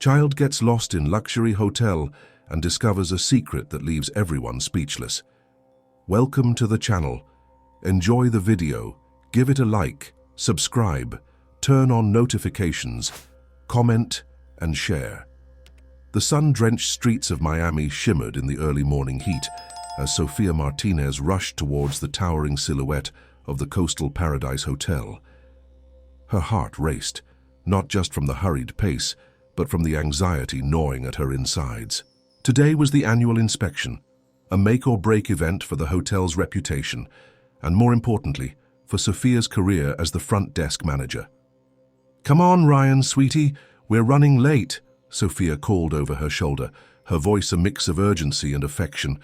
Child gets lost in luxury hotel and discovers a secret that leaves everyone speechless. Welcome to the channel. Enjoy the video, give it a like, subscribe, turn on notifications, comment, and share. The sun-drenched streets of Miami shimmered in the early morning heat as Sofia Martinez rushed towards the towering silhouette of the Coastal Paradise Hotel. Her heart raced, not just from the hurried pace, but from the anxiety gnawing at her insides. Today was the annual inspection, a make-or-break event for the hotel's reputation, and more importantly, for Sofia's career as the front desk manager. "Come on, Ryan, sweetie, we're running late," Sofia called over her shoulder, her voice a mix of urgency and affection.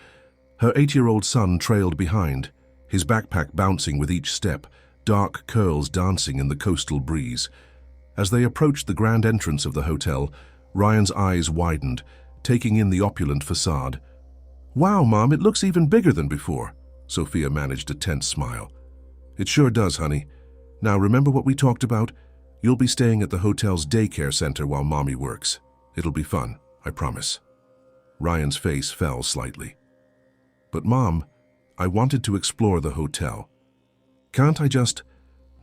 Her 8-year-old son trailed behind, his backpack bouncing with each step, dark curls dancing in the coastal breeze. As they approached the grand entrance of the hotel, Ryan's eyes widened, taking in the opulent facade. "Wow, Mom, it looks even bigger than before," Sofia managed a tense smile. "It sure does, honey. Now remember what we talked about? You'll be staying at the hotel's daycare center while Mommy works. It'll be fun, I promise." Ryan's face fell slightly. "But Mom, I wanted to explore the hotel. Can't I just—"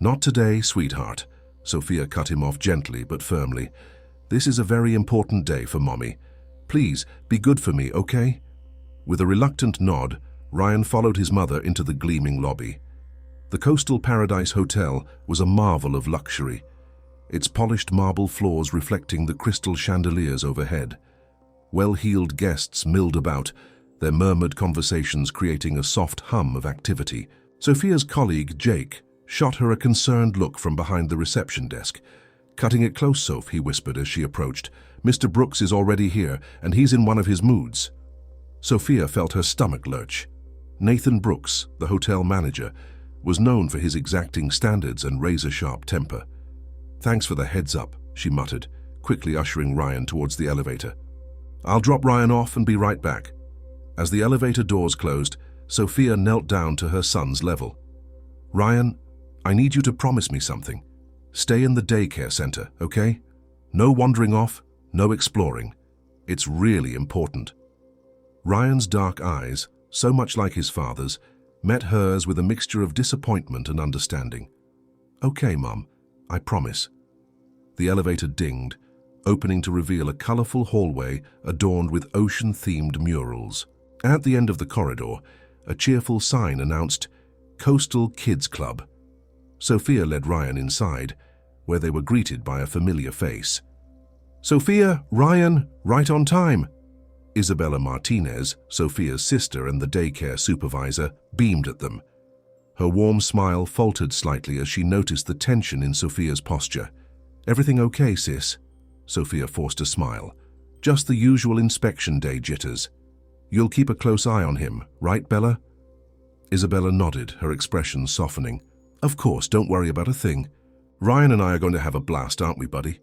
"Not today, sweetheart," Sofia cut him off gently but firmly. "This is a very important day for Mommy. Please, be good for me, okay?" With a reluctant nod, Ryan followed his mother into the gleaming lobby. The Coastal Paradise Hotel was a marvel of luxury, its polished marble floors reflecting the crystal chandeliers overhead. Well-heeled guests milled about, their murmured conversations creating a soft hum of activity. Sofia's colleague, Jake, shot her a concerned look from behind the reception desk. "Cutting it close, Soph," he whispered as she approached. "Mr. Brooks is already here, and he's in one of his moods." Sofia felt her stomach lurch. Nathan Brooks, the hotel manager, was known for his exacting standards and razor-sharp temper. "Thanks for the heads up," she muttered, quickly ushering Ryan towards the elevator. "I'll drop Ryan off and be right back." As the elevator doors closed, Sofia knelt down to her son's level. "Ryan, I need you to promise me something. Stay in the daycare center, okay? No wandering off, no exploring. It's really important." Ryan's dark eyes, so much like his father's, met hers with a mixture of disappointment and understanding. "Okay, Mom, I promise." The elevator dinged, opening to reveal a colorful hallway adorned with ocean-themed murals. At the end of the corridor, a cheerful sign announced Coastal Kids Club. Sofia led Ryan inside, where they were greeted by a familiar face. "Sofia, Ryan, right on time." Isabella Martinez, Sofia's sister and the daycare supervisor, beamed at them. Her warm smile faltered slightly as she noticed the tension in Sofia's posture. "Everything okay, sis?" Sofia forced a smile. "Just the usual inspection day jitters. You'll keep a close eye on him, right, Bella?" Isabella nodded, her expression softening. "Of course, don't worry about a thing. Ryan and I are going to have a blast, aren't we, buddy?"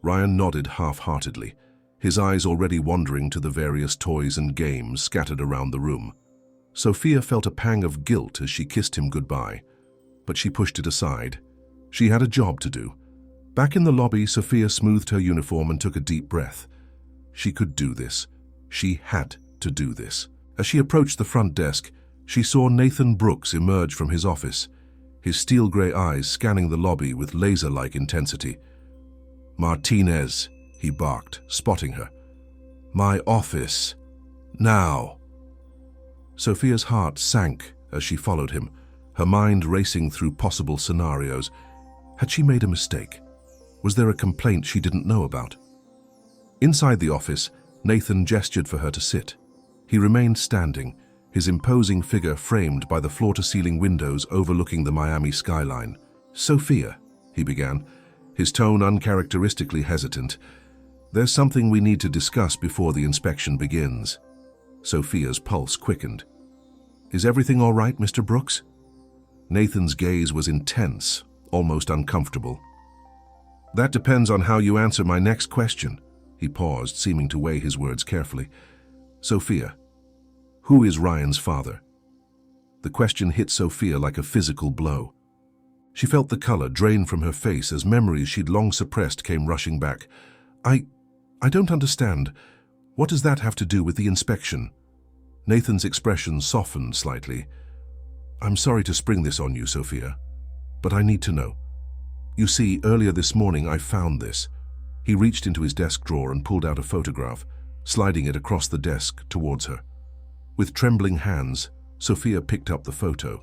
Ryan nodded half-heartedly, his eyes already wandering to the various toys and games scattered around the room. Sofia felt a pang of guilt as she kissed him goodbye, but she pushed it aside. She had a job to do. Back in the lobby, Sofia smoothed her uniform and took a deep breath. She could do this. She had to do this. As she approached the front desk, she saw Nathan Brooks emerge from his office, his steel-gray eyes scanning the lobby with laser-like intensity. "Martinez," he barked, spotting her. "My office. Now." Sofia's heart sank as she followed him, her mind racing through possible scenarios. Had she made a mistake? Was there a complaint she didn't know about? Inside the office, Nathan gestured for her to sit. He remained standing, his imposing figure framed by the floor-to-ceiling windows overlooking the Miami skyline. "Sofia," he began, his tone uncharacteristically hesitant, "there's something we need to discuss before the inspection begins." Sofia's pulse quickened. "Is everything all right, Mr. Brooks?" Nathan's gaze was intense, almost uncomfortable. "That depends on how you answer my next question." He paused, seeming to weigh his words carefully. "Sofia, who is Ryan's father?" The question hit Sofia like a physical blow. She felt the color drain from her face as memories she'd long suppressed came rushing back. I don't understand. What does that have to do with the inspection? Nathan's expression softened slightly. I'm sorry to spring this on you, Sophia, but I need to know. You see, earlier this morning I found this. He reached into his desk drawer and pulled out a photograph, sliding it across the desk towards her. With trembling hands, Sophia picked up the photo.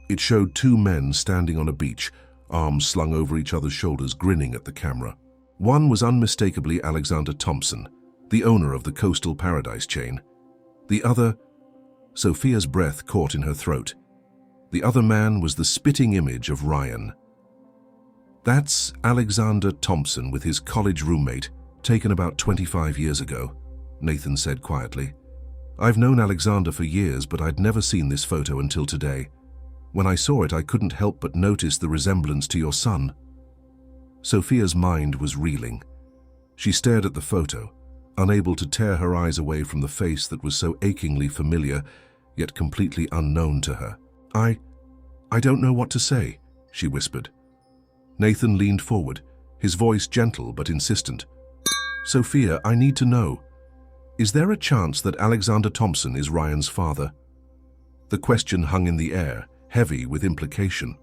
It showed two men standing on a beach, arms slung over each other's shoulders, grinning at the camera. One was unmistakably Alexander Thompson, the owner of the Coastal Paradise chain. The other, Sophia's breath caught in her throat. The other man was the spitting image of Ryan. That's Alexander Thompson with his college roommate, taken about 25 years ago, Nathan said quietly. I've known Alexander for years, but I'd never seen this photo until today. When I saw it, I couldn't help but notice the resemblance to your son. Sophia's mind was reeling. She stared at the photo, unable to tear her eyes away from the face that was so achingly familiar, yet completely unknown to her. I don't know what to say, she whispered. Nathan leaned forward, his voice gentle but insistent. Sophia, I need to know. Is there a chance that Alexander Thompson is Ryan's father? The question hung in the air, heavy with implication.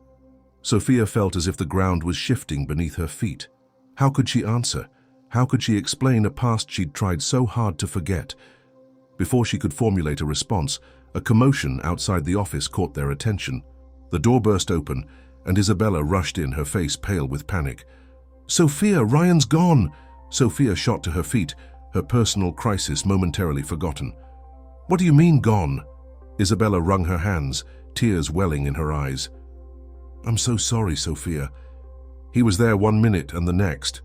Sophia felt as if the ground was shifting beneath her feet. How could she answer? How could she explain a past she'd tried so hard to forget? Before she could formulate a response, a commotion outside the office caught their attention. The door burst open, and Isabella rushed in, her face pale with panic. Sophia, Ryan's gone! Sophia shot to her feet, her personal crisis momentarily forgotten. What do you mean, gone? Isabella wrung her hands, tears welling in her eyes. I'm so sorry, Sophia. He was there 1 minute and the next.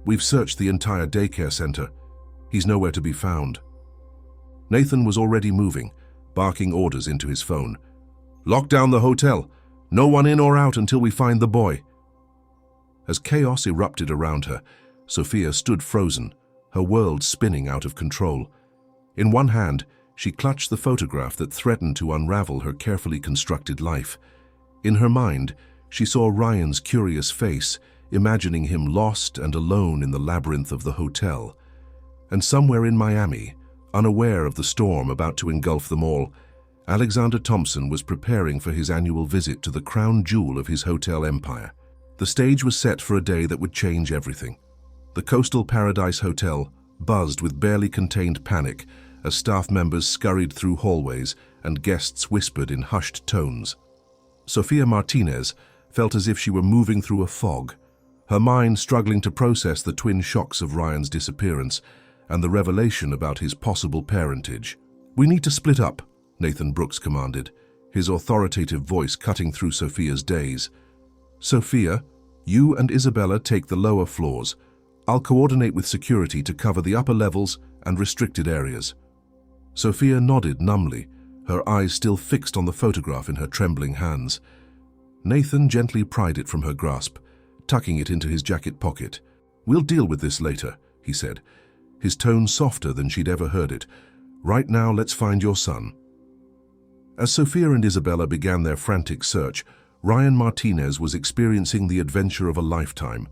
We've searched the entire daycare center. He's nowhere to be found. Nathan was already moving, barking orders into his phone. Lock down the hotel. No one in or out until we find the boy. As chaos erupted around her, Sophia stood frozen, her world spinning out of control. In one hand, she clutched the photograph that threatened to unravel her carefully constructed life. In her mind, she saw Ryan's curious face, imagining him lost and alone in the labyrinth of the hotel. And somewhere in Miami, unaware of the storm about to engulf them all, Alexander Thompson was preparing for his annual visit to the crown jewel of his hotel empire. The stage was set for a day that would change everything. The Coastal Paradise Hotel buzzed with barely contained panic as staff members scurried through hallways and guests whispered in hushed tones. Sofia Martinez felt as if she were moving through a fog, her mind struggling to process the twin shocks of Ryan's disappearance and the revelation about his possible parentage. We need to split up, Nathan Brooks commanded, his authoritative voice cutting through Sophia's daze. Sophia, you and Isabella take the lower floors. I'll coordinate with security to cover the upper levels and restricted areas. Sophia nodded numbly, her eyes still fixed on the photograph in her trembling hands. Nathan gently pried it from her grasp, tucking it into his jacket pocket. We'll deal with this later, he said, his tone softer than she'd ever heard it. Right now, let's find your son. As Sophia and Isabella began their frantic search, Ryan Martinez was experiencing the adventure of a lifetime.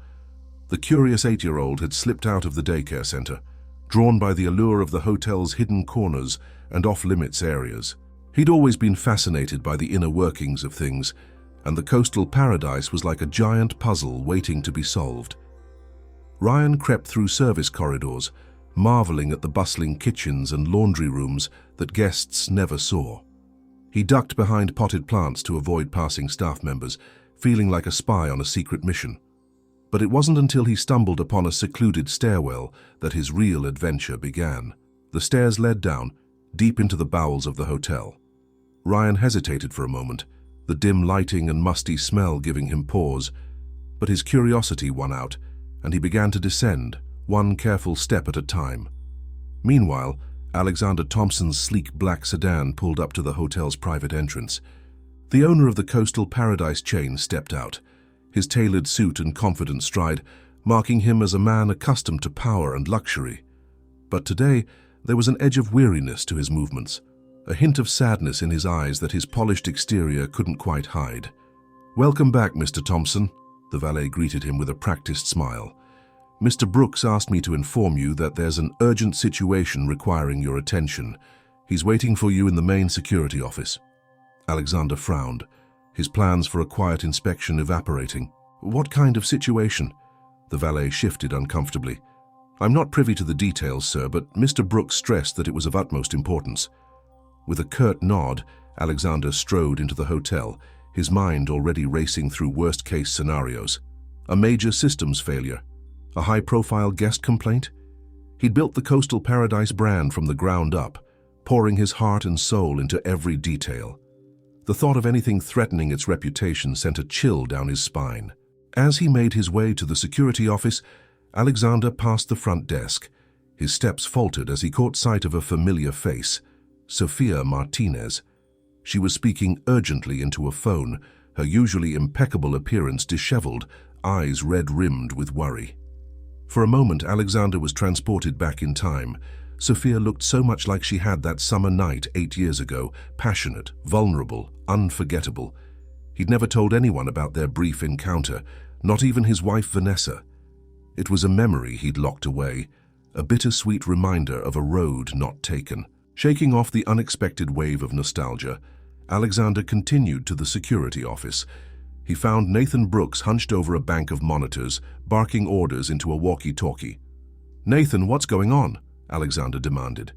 The curious 8-year-old had slipped out of the daycare center, drawn by the allure of the hotel's hidden corners and off-limits areas. He'd always been fascinated by the inner workings of things, and the Coastal Paradise was like a giant puzzle waiting to be solved. Ryan crept through service corridors, marveling at the bustling kitchens and laundry rooms that guests never saw. He ducked behind potted plants to avoid passing staff members, feeling like a spy on a secret mission. But it wasn't until he stumbled upon a secluded stairwell that his real adventure began. The stairs led down, deep into the bowels of the hotel. Ryan hesitated for a moment, the dim lighting and musty smell giving him pause. But his curiosity won out, and he began to descend, one careful step at a time. Meanwhile, Alexander Thompson's sleek black sedan pulled up to the hotel's private entrance. The owner of the Coastal Paradise chain stepped out, his tailored suit and confident stride marking him as a man accustomed to power and luxury. But today, there was an edge of weariness to his movements, a hint of sadness in his eyes that his polished exterior couldn't quite hide. "Welcome back, Mr. Thompson," the valet greeted him with a practiced smile. Mr. Brooks asked me to inform you that there's an urgent situation requiring your attention. He's waiting for you in the main security office." Alexander frowned, his plans for a quiet inspection evaporating. "What kind of situation?" The valet shifted uncomfortably. "I'm not privy to the details, sir, but Mr. Brooks stressed that it was of utmost importance." With a curt nod, Alexander strode into the hotel, his mind already racing through worst-case scenarios. A major systems failure? A high-profile guest complaint? He'd built the Coastal Paradise brand from the ground up, pouring his heart and soul into every detail. The thought of anything threatening its reputation sent a chill down his spine. As he made his way to the security office, Alexander passed the front desk. His steps faltered as he caught sight of a familiar face, Sophia Martinez. She was speaking urgently into a phone, her usually impeccable appearance disheveled, eyes red-rimmed with worry. For a moment, Alexander was transported back in time. Sophia looked so much like she had that summer night 8 years ago, passionate, vulnerable, unforgettable. He'd never told anyone about their brief encounter, not even his wife Vanessa. It was a memory he'd locked away, a bittersweet reminder of a road not taken. Shaking off the unexpected wave of nostalgia, Alexander continued to the security office. He found Nathan Brooks hunched over a bank of monitors, barking orders into a walkie-talkie. "Nathan, what's going on?" Alexander demanded.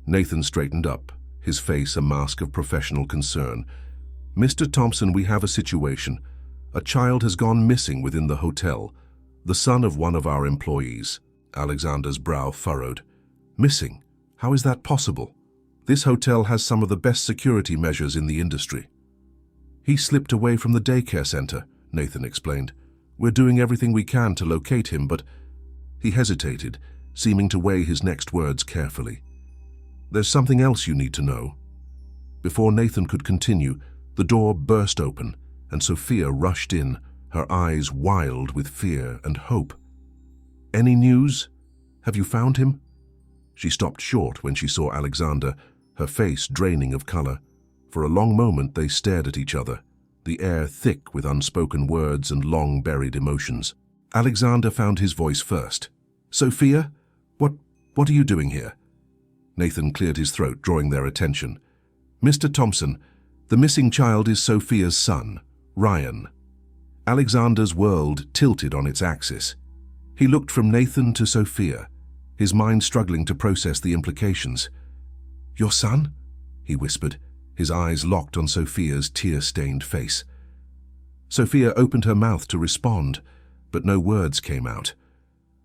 Nathan straightened up, his face a mask of professional concern. "Mr. Thompson, we have a situation. A child has gone missing within the hotel, the son of one of our employees." Alexander's brow furrowed. "Missing? How is that possible? This hotel has some of the best security measures in the industry." "He slipped away from the daycare center," Nathan explained. "We're doing everything we can to locate him, but—" He hesitated, seeming to weigh his next words carefully. "There's something else you need to know." Before Nathan could continue, the door burst open, and Sophia rushed in, her eyes wild with fear and hope. "Any news? Have you found him?" She stopped short when she saw Alexander, her face draining of color. For a long moment they stared at each other, the air thick with unspoken words and long-buried emotions. Alexander found his voice first. "Sophia? What are you doing here?" Nathan cleared his throat, drawing their attention. "Mr. Thompson, the missing child is Sophia's son, Ryan." Alexander's world tilted on its axis. He looked from Nathan to Sophia, his mind struggling to process the implications. "Your son?" he whispered, his eyes locked on Sophia's tear-stained face. Sophia opened her mouth to respond, but no words came out.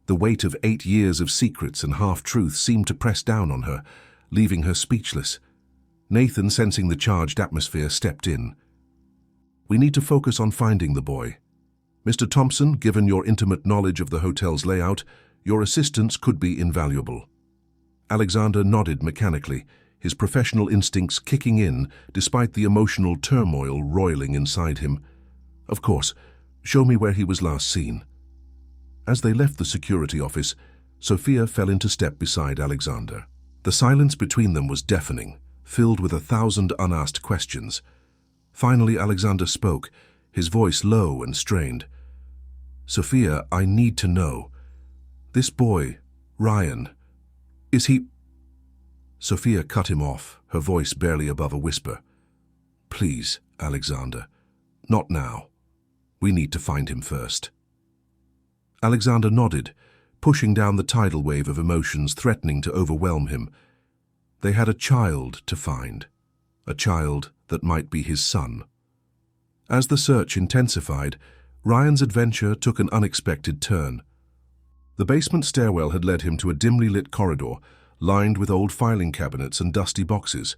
The weight of 8 years of secrets and half-truths seemed to press down on her, leaving her speechless. Nathan, sensing the charged atmosphere, stepped in. "We need to focus on finding the boy. Mr. Thompson, given your intimate knowledge of the hotel's layout, your assistance could be invaluable." Alexander nodded mechanically, his professional instincts kicking in despite the emotional turmoil roiling inside him. "Of course, show me where he was last seen." As they left the security office, Sophia fell into step beside Alexander. The silence between them was deafening, filled with 1,000 unasked questions. Finally, Alexander spoke, his voice low and strained. "Sophia, I need to know. This boy, Ryan, is he—" Sophia cut him off, her voice barely above a whisper. "Please, Alexander, not now. We need to find him first." Alexander nodded, pushing down the tidal wave of emotions threatening to overwhelm him. They had a child to find, a child that might be his son. As the search intensified, Ryan's adventure took an unexpected turn. The basement stairwell had led him to a dimly lit corridor, lined with old filing cabinets and dusty boxes.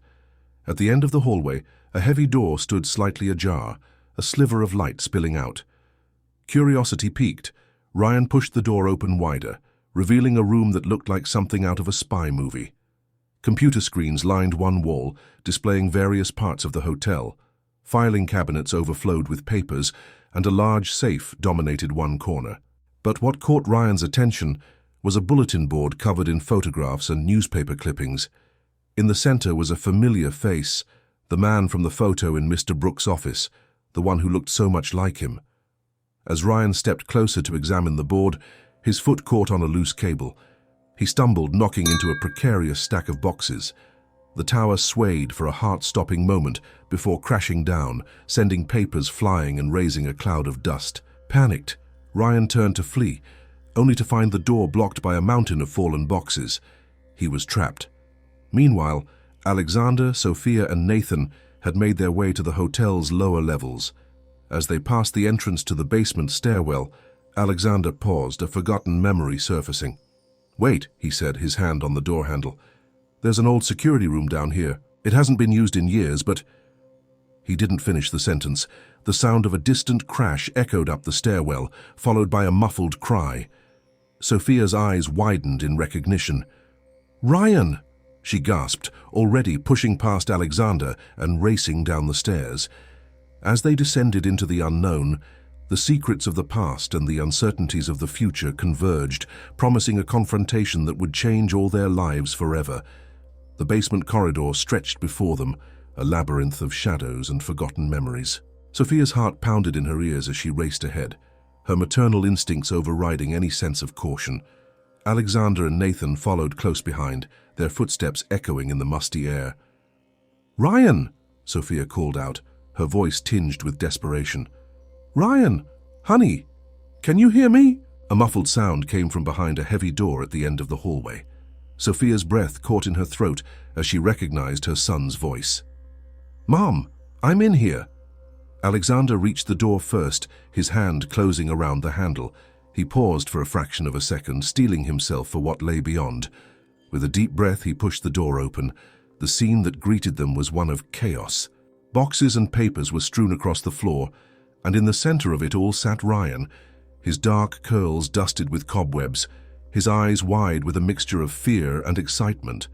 At the end of the hallway, a heavy door stood slightly ajar, a sliver of light spilling out. Curiosity piqued, Ryan pushed the door open wider, revealing a room that looked like something out of a spy movie. Computer screens lined one wall, displaying various parts of the hotel. Filing cabinets overflowed with papers, and a large safe dominated one corner. But what caught Ryan's attention was a bulletin board covered in photographs and newspaper clippings. In the center was a familiar face, the man from the photo in Mr. Brooks' office, the one who looked so much like him. As Ryan stepped closer to examine the board, His foot caught on a loose cable. He stumbled, knocking into a precarious stack of boxes. The tower swayed for a heart-stopping moment before crashing down, sending papers flying and raising a cloud of dust. Panicked, Ryan turned to flee, only to find the door blocked by a mountain of fallen boxes. He was trapped. Meanwhile, Alexander, Sophia, and Nathan had made their way to the hotel's lower levels. As they passed the entrance to the basement stairwell, Alexander paused, a forgotten memory surfacing. "Wait," he said, his hand on the door handle. "There's an old security room down here. It hasn't been used in years, but—" He didn't finish the sentence. The sound of a distant crash echoed up the stairwell, followed by a muffled cry. Sophia's eyes widened in recognition. "Ryan!" she gasped, already pushing past Alexander and racing down the stairs. As they descended into the unknown, the secrets of the past and the uncertainties of the future converged, promising a confrontation that would change all their lives forever. The basement corridor stretched before them, a labyrinth of shadows and forgotten memories. Sophia's heart pounded in her ears as she raced ahead, her maternal instincts overriding any sense of caution. Alexander and Nathan followed close behind, their footsteps echoing in the musty air. "Ryan!" Sophia called out, her voice tinged with desperation. "Ryan! Honey! Can you hear me?" A muffled sound came from behind a heavy door at the end of the hallway. Sophia's breath caught in her throat as she recognized her son's voice. "Mom, I'm in here." Alexander reached the door first, his hand closing around the handle. He paused for a fraction of a second, steeling himself for what lay beyond. With a deep breath, he pushed the door open. The scene that greeted them was one of chaos. Boxes and papers were strewn across the floor, and in the center of it all sat Ryan, his dark curls dusted with cobwebs, his eyes wide with a mixture of fear and excitement.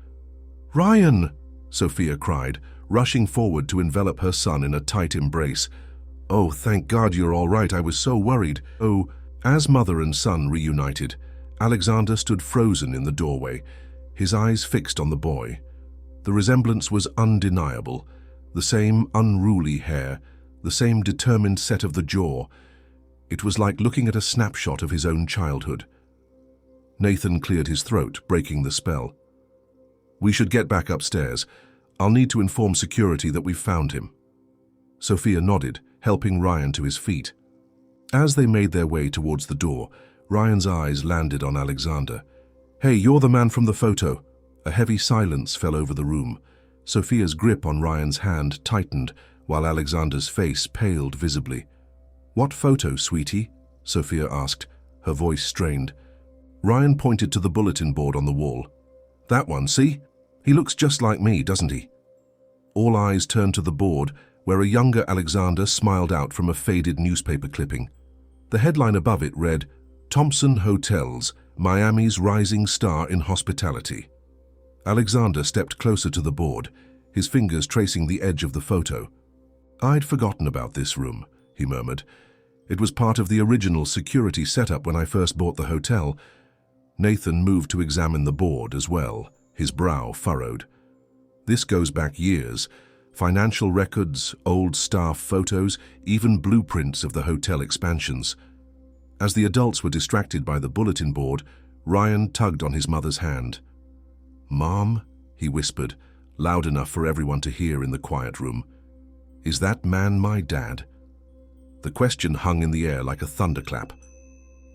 "Ryan!" Sophia cried, rushing forward to envelop her son in a tight embrace. "Oh, thank God you're all right. I was so worried." "Oh." As mother and son reunited, Alexander stood frozen in the doorway, his eyes fixed on the boy. The resemblance was undeniable. The same unruly hair, the same determined set of the jaw. It was like looking at a snapshot of his own childhood. Nathan cleared his throat, breaking the spell. "We should get back upstairs. I'll need to inform security that we've found him." Sophia nodded, helping Ryan to his feet. As they made their way towards the door, Ryan's eyes landed on Alexander. "Hey, you're the man from the photo." A heavy silence fell over the room. Sophia's grip on Ryan's hand tightened, while Alexander's face paled visibly. "What photo, sweetie?" Sophia asked, her voice strained. Ryan pointed to the bulletin board on the wall. "That one, see? He looks just like me, doesn't he?" All eyes turned to the board, where a younger Alexander smiled out from a faded newspaper clipping. The headline above it read, "Thompson Hotels, Miami's Rising Star in Hospitality." Alexander stepped closer to the board, his fingers tracing the edge of the photo. "I'd forgotten about this room," he murmured. "It was part of the original security setup when I first bought the hotel." Nathan moved to examine the board as well, his brow furrowed. "This goes back years. Financial records, old staff photos, even blueprints of the hotel expansions." As the adults were distracted by the bulletin board, Ryan tugged on his mother's hand. "Mom," he whispered, loud enough for everyone to hear in the quiet room, "is that man my dad?" The question hung in the air like a thunderclap.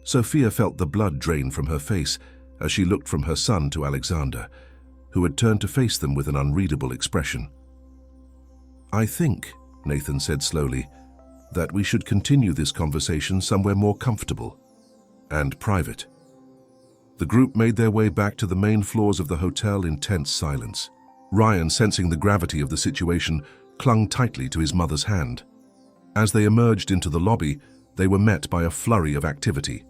Sophia felt the blood drain from her face as she looked from her son to Alexander, who had turned to face them with an unreadable expression. "I think," Nathan said slowly, "that we should continue this conversation somewhere more comfortable and private." The group made their way back to the main floors of the hotel in tense silence. Ryan, sensing the gravity of the situation, clung tightly to his mother's hand. As they emerged into the lobby, they were met by a flurry of activity.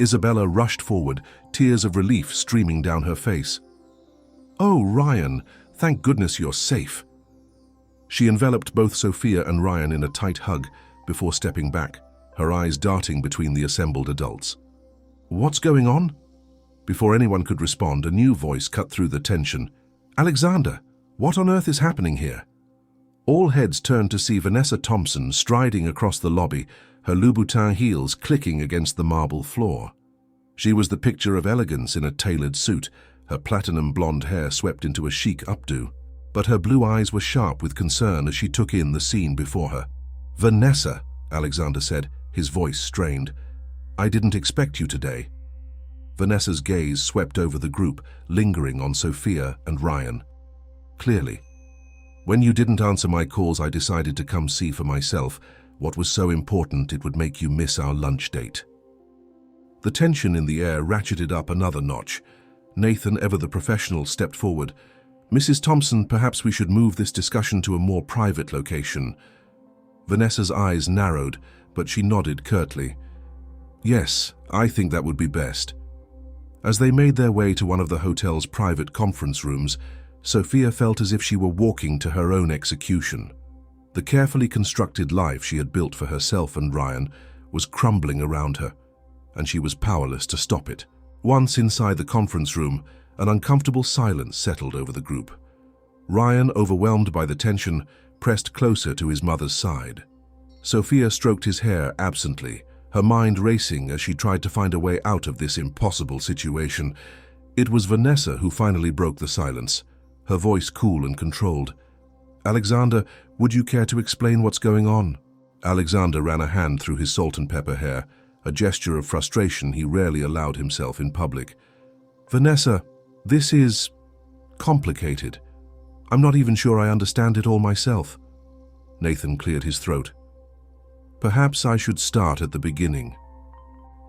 Isabella rushed forward, tears of relief streaming down her face. "Oh, Ryan, thank goodness you're safe." She enveloped both Sophia and Ryan in a tight hug before stepping back, her eyes darting between the assembled adults. "What's going on?" Before anyone could respond, a new voice cut through the tension. "Alexander, what on earth is happening here?" All heads turned to see Vanessa Thompson striding across the lobby, her Louboutin heels clicking against the marble floor. She was the picture of elegance in a tailored suit, her platinum blonde hair swept into a chic updo. But her blue eyes were sharp with concern as she took in the scene before her. "Vanessa," Alexander said, his voice strained. "I didn't expect you today." Vanessa's gaze swept over the group, lingering on Sophia and Ryan. "Clearly. When you didn't answer my calls, I decided to come see for myself what was so important it would make you miss our lunch date." The tension in the air ratcheted up another notch. Nathan, ever the professional, stepped forward. "Mrs. Thompson, perhaps we should move this discussion to a more private location." Vanessa's eyes narrowed, but she nodded curtly. "Yes, I think that would be best." As they made their way to one of the hotel's private conference rooms, Sophia felt as if she were walking to her own execution. The carefully constructed life she had built for herself and Ryan was crumbling around her, and she was powerless to stop it. Once inside the conference room, an uncomfortable silence settled over the group. Ryan, overwhelmed by the tension, pressed closer to his mother's side. Sophia stroked his hair absently, her mind racing as she tried to find a way out of this impossible situation. It was Vanessa who finally broke the silence, her voice cool and controlled. "Alexander, would you care to explain what's going on?" Alexander ran a hand through his salt and pepper hair, a gesture of frustration he rarely allowed himself in public. "Vanessa, this is complicated. I'm not even sure I understand it all myself." Nathan cleared his throat. "Perhaps I should start at the beginning."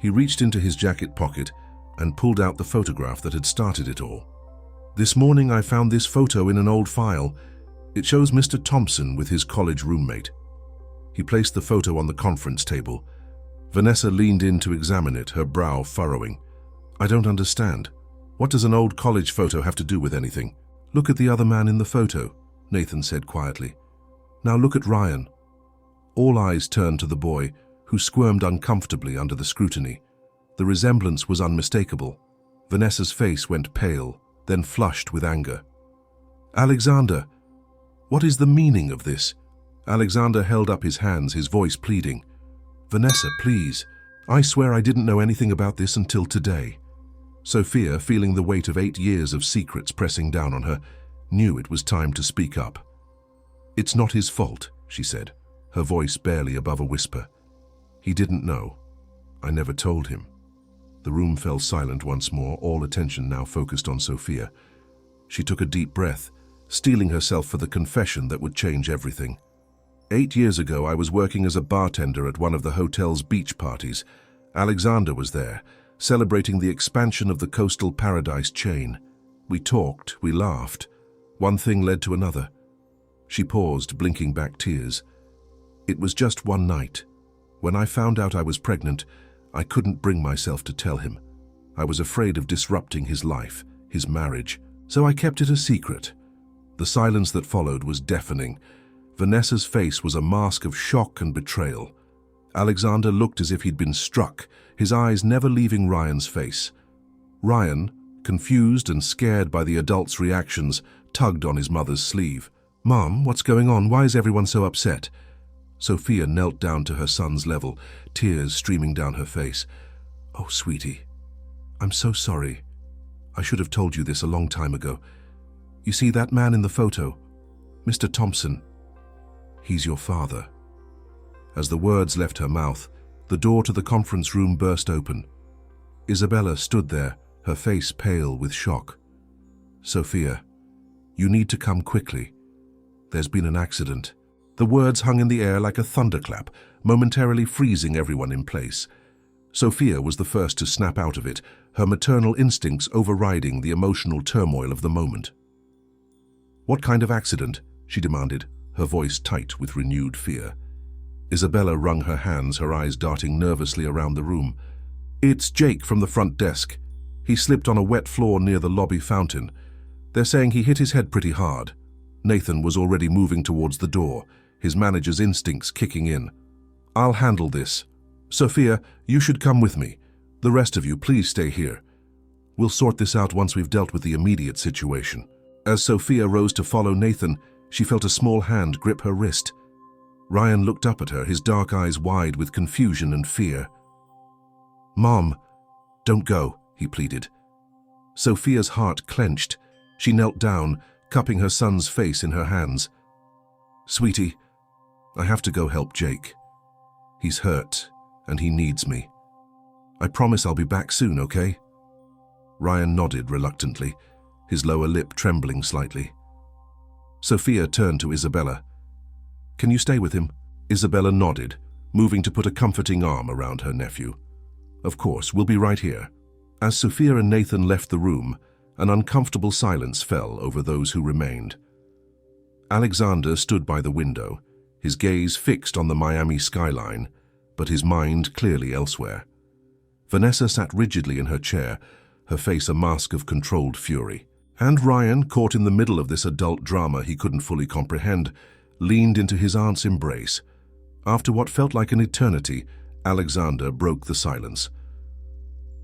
He reached into his jacket pocket and pulled out the photograph that had started it all. "This morning I found this photo in an old file. It shows Mr. Thompson with his college roommate." He placed the photo on the conference table. Vanessa leaned in to examine it, her brow furrowing. "I don't understand. What does an old college photo have to do with anything?" "Look at the other man in the photo," Nathan said quietly. "Now look at Ryan." All eyes turned to the boy, who squirmed uncomfortably under the scrutiny. The resemblance was unmistakable. Vanessa's face went pale, then flushed with anger. "Alexander, what is the meaning of this?" Alexander held up his hands, his voice pleading. "Vanessa, please. I swear I didn't know anything about this until today." Sophia, feeling the weight of 8 years of secrets pressing down on her, knew it was time to speak up. "It's not his fault," she said, her voice barely above a whisper. "He didn't know. I never told him." The room fell silent once more, all attention now focused on Sophia. She took a deep breath, steeling herself for the confession that would change everything. 8 years ago, I was working as a bartender at one of the hotel's beach parties. Alexander was there, celebrating the expansion of the Coastal Paradise chain. We talked, we laughed. One thing led to another. She paused, blinking back tears. It was just one night. When I found out I was pregnant, I couldn't bring myself to tell him. I was afraid of disrupting his life, his marriage, so I kept it a secret. The silence that followed was deafening. Vanessa's face was a mask of shock and betrayal. Alexander looked as if he'd been struck, his eyes never leaving Ryan's face. Ryan, confused and scared by the adult's reactions, tugged on his mother's sleeve. "Mom, what's going on? Why is everyone so upset?" Sophia knelt down to her son's level, tears streaming down her face. "Oh, sweetie, I'm so sorry. I should have told you this a long time ago. You see that man in the photo? Mr. Thompson. He's your father." As the words left her mouth, the door to the conference room burst open. Isabella stood there, her face pale with shock. "Sophia, you need to come quickly. There's been an accident." The words hung in the air like a thunderclap, momentarily freezing everyone in place. Sophia was the first to snap out of it, her maternal instincts overriding the emotional turmoil of the moment. "What kind of accident?" she demanded, her voice tight with renewed fear. Isabella wrung her hands, her eyes darting nervously around the room. "It's Jake from the front desk. He slipped on a wet floor near the lobby fountain. They're saying he hit his head pretty hard." Nathan was already moving towards the door, his manager's instincts kicking in. "I'll handle this. Sophia, you should come with me. The rest of you, please stay here. We'll sort this out once we've dealt with the immediate situation." As Sophia rose to follow Nathan, she felt a small hand grip her wrist. Ryan looked up at her, his dark eyes wide with confusion and fear. "Mom, "Don't go," he pleaded. Sophia's heart clenched. She knelt down, cupping her son's face in her hands. "Sweetie, I have to go help Jake. He's hurt, and he needs me. I promise I'll be back soon, okay?" Ryan nodded reluctantly, his lower lip trembling slightly. Sophia turned to Isabella. "Can you stay with him?" Isabella nodded, moving to put a comforting arm around her nephew. "Of course, we'll be right here." As Sophia and Nathan left the room, an uncomfortable silence fell over those who remained. Alexander stood by the window, his gaze fixed on the Miami skyline, but his mind clearly elsewhere. Vanessa sat rigidly in her chair, her face a mask of controlled fury. And Ryan, caught in the middle of this adult drama he couldn't fully comprehend, leaned into his aunt's embrace. After what felt like an eternity, Alexander broke the silence.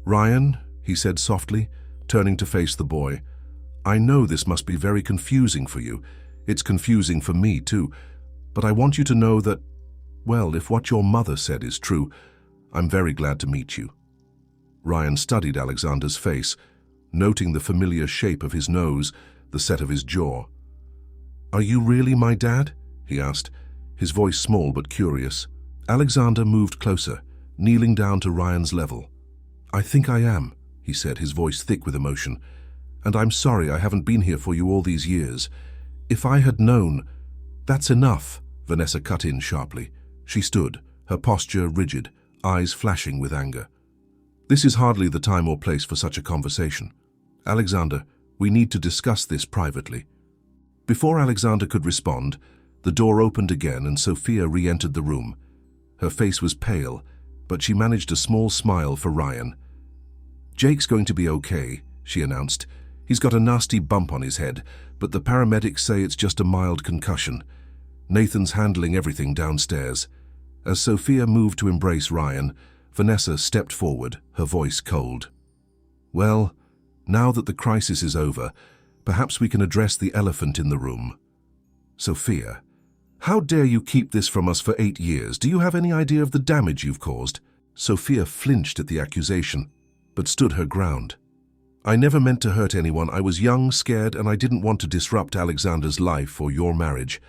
"Ryan," he said softly, turning to face the boy, "I know this must be very confusing for you. It's confusing for me too. But I want you to know that, well, if what your mother said is true, I'm very glad to meet you." Ryan studied Alexander's face, noting the familiar shape of his nose, the set of his jaw. "Are you really my dad?" he asked, his voice small but curious. Alexander moved closer, kneeling down to Ryan's level. "I think I am," he said, his voice thick with emotion. "And I'm sorry I haven't been here for you all these years. If I had known—" "That's enough," Vanessa cut in sharply. She stood, her posture rigid, eyes flashing with anger. "This is hardly the time or place for such a conversation. Alexander, we need to discuss this privately." Before Alexander could respond, the door opened again and Sophia re-entered the room. Her face was pale, but she managed a small smile for Ryan. "Jake's going to be okay," she announced. "He's got a nasty bump on his head, but the paramedics say it's just a mild concussion. Nathan's handling everything downstairs." As Sophia moved to embrace Ryan, Vanessa stepped forward, her voice cold. "Well, now that the crisis is over, perhaps we can address the elephant in the room. Sophia, how dare you keep this from us for 8 years? Do you have any idea of the damage you've caused?" Sophia flinched at the accusation, but stood her ground. "I never meant to hurt anyone. I was young, scared, and I didn't want to disrupt Alexander's life or your marriage.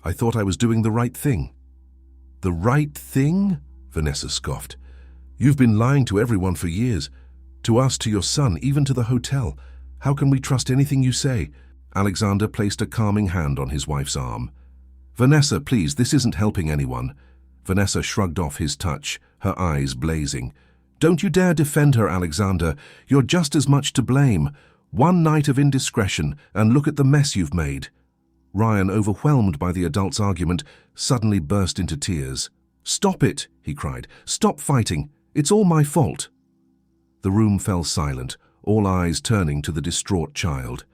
I thought I was doing the right thing." "The right thing?" Vanessa scoffed. "You've been lying to everyone for years. To us, to your son, even to the hotel. How can we trust anything you say?" Alexander placed a calming hand on his wife's arm. "Vanessa, please, this isn't helping anyone." Vanessa shrugged off his touch, her eyes blazing. "Don't you dare defend her, Alexander. You're just as much to blame. One night of indiscretion, and look at the mess you've made." Ryan, overwhelmed by the adult's argument, suddenly burst into tears. "Stop it," he cried. "Stop fighting. It's all my fault." The room fell silent, all eyes turning to the distraught child.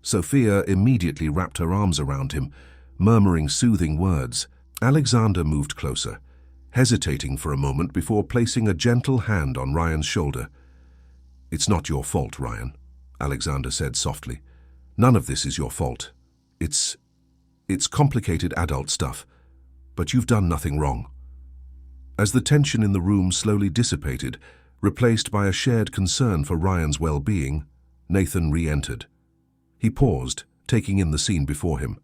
Sophia immediately wrapped her arms around him, murmuring soothing words. Alexander moved closer, hesitating for a moment before placing a gentle hand on Ryan's shoulder. "It's not your fault, Ryan," Alexander said softly. "None of this is your fault. It's complicated adult stuff, but you've done nothing wrong." As the tension in the room slowly dissipated, replaced by a shared concern for Ryan's well-being, Nathan re-entered. He paused, taking in the scene before him.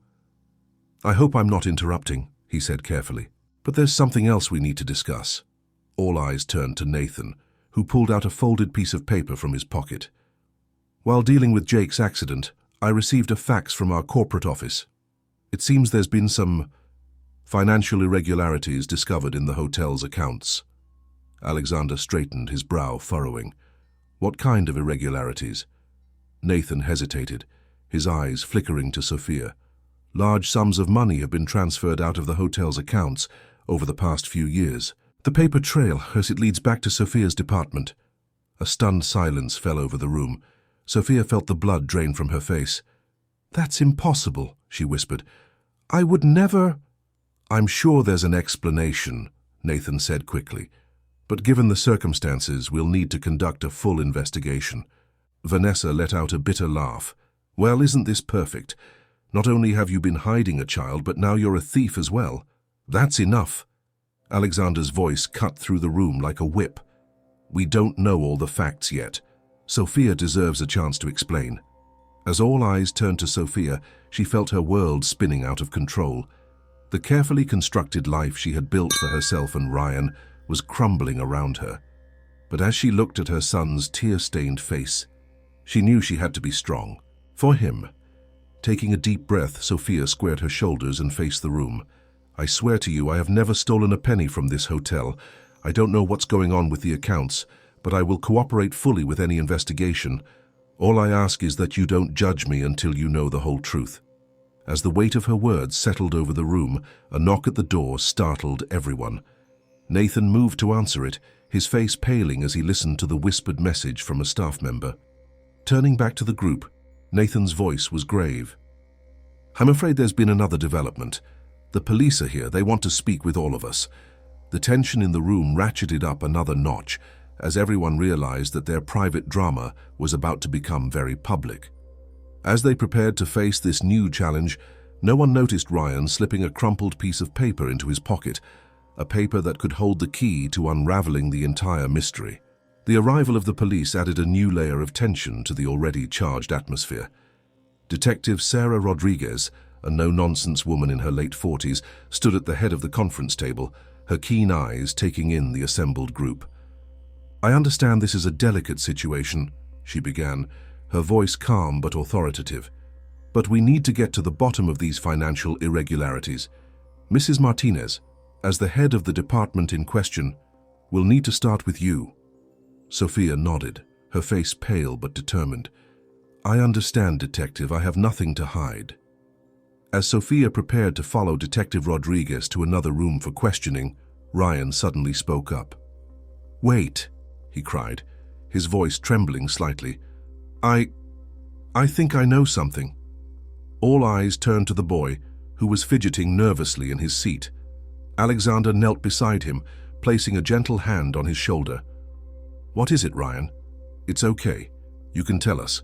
"I hope I'm not interrupting," he said carefully, "but there's something else we need to discuss." All eyes turned to Nathan, who pulled out a folded piece of paper from his pocket. "While dealing with Jake's accident, I received a fax from our corporate office. It seems there's been some financial irregularities discovered in the hotel's accounts." Alexander straightened, his brow furrowing. "What kind of irregularities?" Nathan hesitated, his eyes flickering to Sophia. "Large sums of money have been transferred out of the hotel's accounts over the past few years. The paper trail, as it leads back to Sophia's department." A stunned silence fell over the room. Sophia felt the blood drain from her face. "That's impossible," she whispered. "I would never—" "I'm sure there's an explanation," Nathan said quickly. "But given the circumstances, we'll need to conduct a full investigation." Vanessa let out a bitter laugh. "Well, isn't this perfect? Not only have you been hiding a child, but now you're a thief as well. That's enough." Alexander's voice cut through the room like a whip. We don't know all the facts yet. Sophia deserves a chance to explain. As all eyes turned to Sophia, she felt her world spinning out of control. The carefully constructed life she had built for herself and Ryan was crumbling around her. But as she looked at her son's tear-stained face, she knew she had to be strong. For him. Taking a deep breath, Sophia squared her shoulders and faced the room. I swear to you, I have never stolen a penny from this hotel. I don't know what's going on with the accounts, but I will cooperate fully with any investigation. All I ask is that you don't judge me until you know the whole truth. As the weight of her words settled over the room, a knock at the door startled everyone. Nathan moved to answer it, his face paling as he listened to the whispered message from a staff member. Turning back to the group, Nathan's voice was grave. I'm afraid there's been another development. The police are here. They want to speak with all of us. The tension in the room ratcheted up another notch as everyone realized that their private drama was about to become very public. As they prepared to face this new challenge, no one noticed Ryan slipping a crumpled piece of paper into his pocket, a paper that could hold the key to unraveling the entire mystery. The arrival of the police added a new layer of tension to the already charged atmosphere. Detective Sarah Rodriguez, a no-nonsense woman in her late 40s, stood at the head of the conference table, her keen eyes taking in the assembled group. I understand this is a delicate situation, she began, her voice calm but authoritative. But we need to get to the bottom of these financial irregularities. Mrs. Martinez, as the head of the department in question, will need to start with you. Sophia nodded, her face pale but determined. I understand, Detective. I have nothing to hide. As Sophia prepared to follow Detective Rodriguez to another room for questioning, Ryan suddenly spoke up. Wait, he cried, his voice trembling slightly. I think I know something. All eyes turned to the boy, who was fidgeting nervously in his seat. Alexander knelt beside him, placing a gentle hand on his shoulder. What is it, Ryan? It's okay. You can tell us.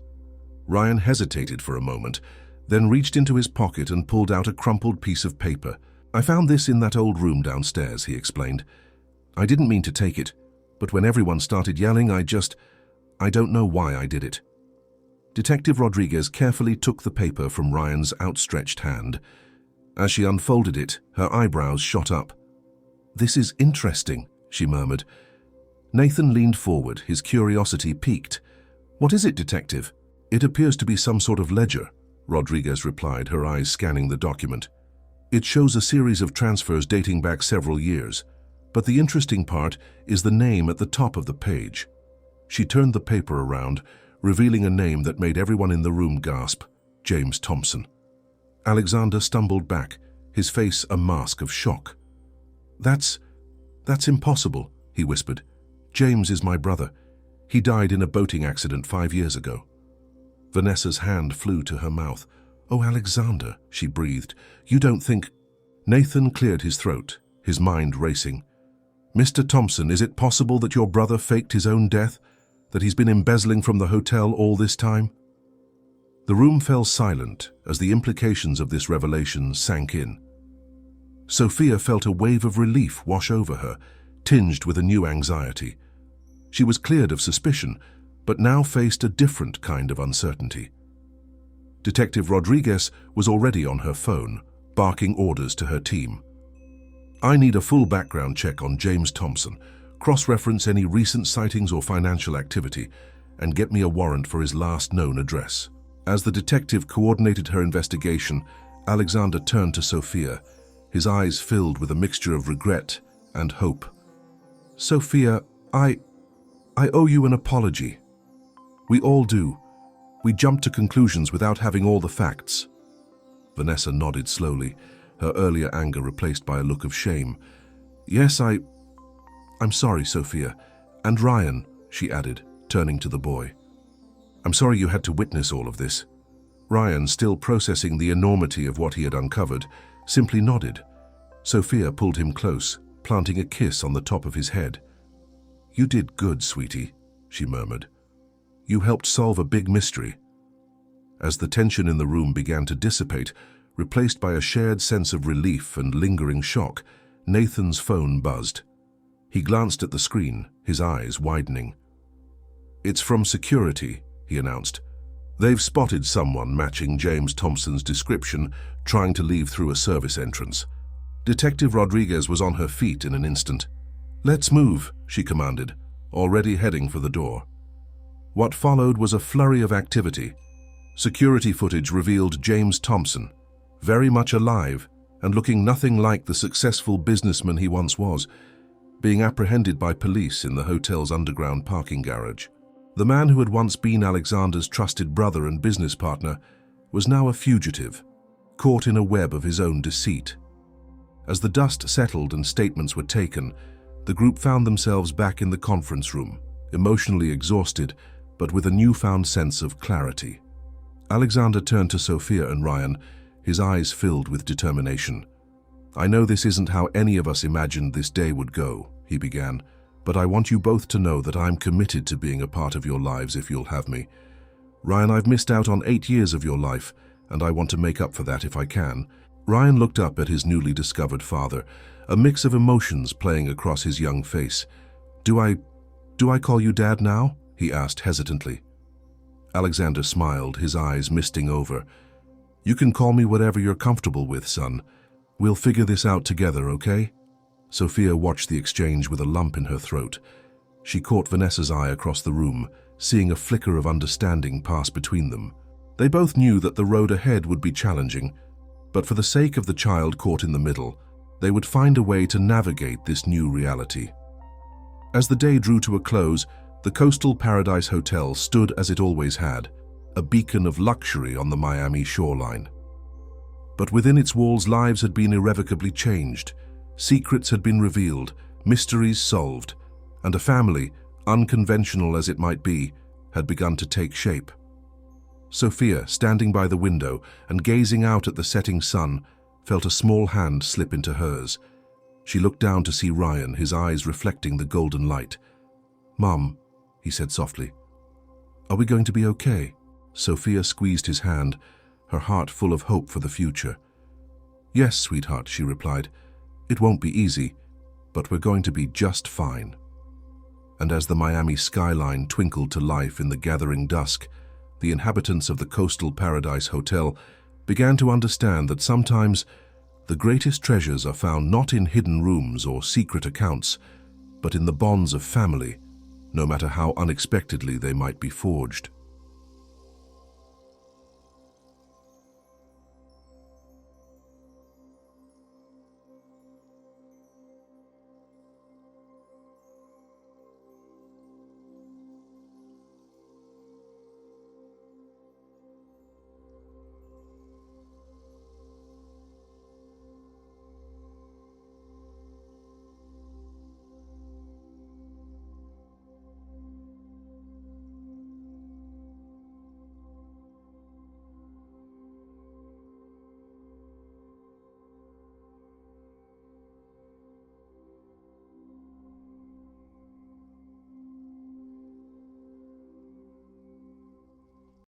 Ryan hesitated for a moment, then reached into his pocket and pulled out a crumpled piece of paper. I found this in that old room downstairs, he explained. I didn't mean to take it, but when everyone started yelling, I don't know why I did it. Detective Rodriguez carefully took the paper from Ryan's outstretched hand. As she unfolded it, her eyebrows shot up. This is interesting, she murmured. Nathan leaned forward, his curiosity piqued. What is it, Detective? It appears to be some sort of ledger, Rodriguez replied, her eyes scanning the document. It shows a series of transfers dating back several years, but the interesting part is the name at the top of the page. She turned the paper around, revealing a name that made everyone in the room gasp, James Thompson. Alexander stumbled back, his face a mask of shock. That's impossible, he whispered. James is my brother. He died in a boating accident 5 years ago. Vanessa's hand flew to her mouth. Oh, Alexander, she breathed. You don't think... Nathan cleared his throat, his mind racing. Mr. Thompson, is it possible that your brother faked his own death? That he's been embezzling from the hotel all this time? The room fell silent as the implications of this revelation sank in. Sophia felt a wave of relief wash over her, tinged with a new anxiety. She was cleared of suspicion, but now faced a different kind of uncertainty. Detective Rodriguez was already on her phone, barking orders to her team. I need a full background check on James Thompson, cross-reference any recent sightings or financial activity, and get me a warrant for his last known address. As the detective coordinated her investigation, Alexander turned to Sophia, his eyes filled with a mixture of regret and hope. Sophia, I owe you an apology. We all do. We jumped to conclusions without having all the facts. Vanessa nodded slowly, her earlier anger replaced by a look of shame. Yes, I'm sorry, Sophia. And Ryan, she added, turning to the boy. I'm sorry you had to witness all of this. Ryan, still processing the enormity of what he had uncovered, simply nodded. Sophia pulled him close, planting a kiss on the top of his head. You did good, sweetie, she murmured. You helped solve a big mystery. As the tension in the room began to dissipate, replaced by a shared sense of relief and lingering shock, Nathan's phone buzzed. He glanced at the screen, his eyes widening. "It's from security," he announced. "They've spotted someone matching James Thompson's description, trying to leave through a service entrance." Detective Rodriguez was on her feet in an instant. "Let's move," she commanded, already heading for the door. What followed was a flurry of activity. Security footage revealed James Thompson, very much alive and looking nothing like the successful businessman he once was, being apprehended by police in the hotel's underground parking garage. The man who had once been Alexander's trusted brother and business partner was now a fugitive, caught in a web of his own deceit. As the dust settled and statements were taken, the group found themselves back in the conference room, emotionally exhausted, but with a newfound sense of clarity. Alexander turned to Sophia and Ryan, his eyes filled with determination. "I know this isn't how any of us imagined this day would go," he began, "but I want you both to know that I'm committed to being a part of your lives if you'll have me. Ryan, I've missed out on 8 years of your life, and I want to make up for that if I can." Ryan looked up at his newly discovered father, a mix of emotions playing across his young face. Do I call you Dad now?" he asked hesitantly. Alexander smiled, his eyes misting over. "You can call me whatever you're comfortable with, son. We'll figure this out together, okay?" Sophia watched the exchange with a lump in her throat. She caught Vanessa's eye across the room, seeing a flicker of understanding pass between them. They both knew that the road ahead would be challenging, but for the sake of the child caught in the middle, they would find a way to navigate this new reality. As the day drew to a close, the Coastal Paradise Hotel stood as it always had, a beacon of luxury on the Miami shoreline. But within its walls, lives had been irrevocably changed. Secrets had been revealed, mysteries solved, and a family, unconventional as it might be, had begun to take shape. Sophia, standing by the window and gazing out at the setting sun, felt a small hand slip into hers. She looked down to see Ryan, his eyes reflecting the golden light. "Mom," he said softly, "are we going to be okay?" Sophia squeezed his hand, her heart full of hope for the future. "Yes, sweetheart," she replied. "It won't be easy, but we're going to be just fine." And as the Miami skyline twinkled to life in the gathering dusk, the inhabitants of the Coastal Paradise Hotel began to understand that sometimes the greatest treasures are found not in hidden rooms or secret accounts, but in the bonds of family, no matter how unexpectedly they might be forged.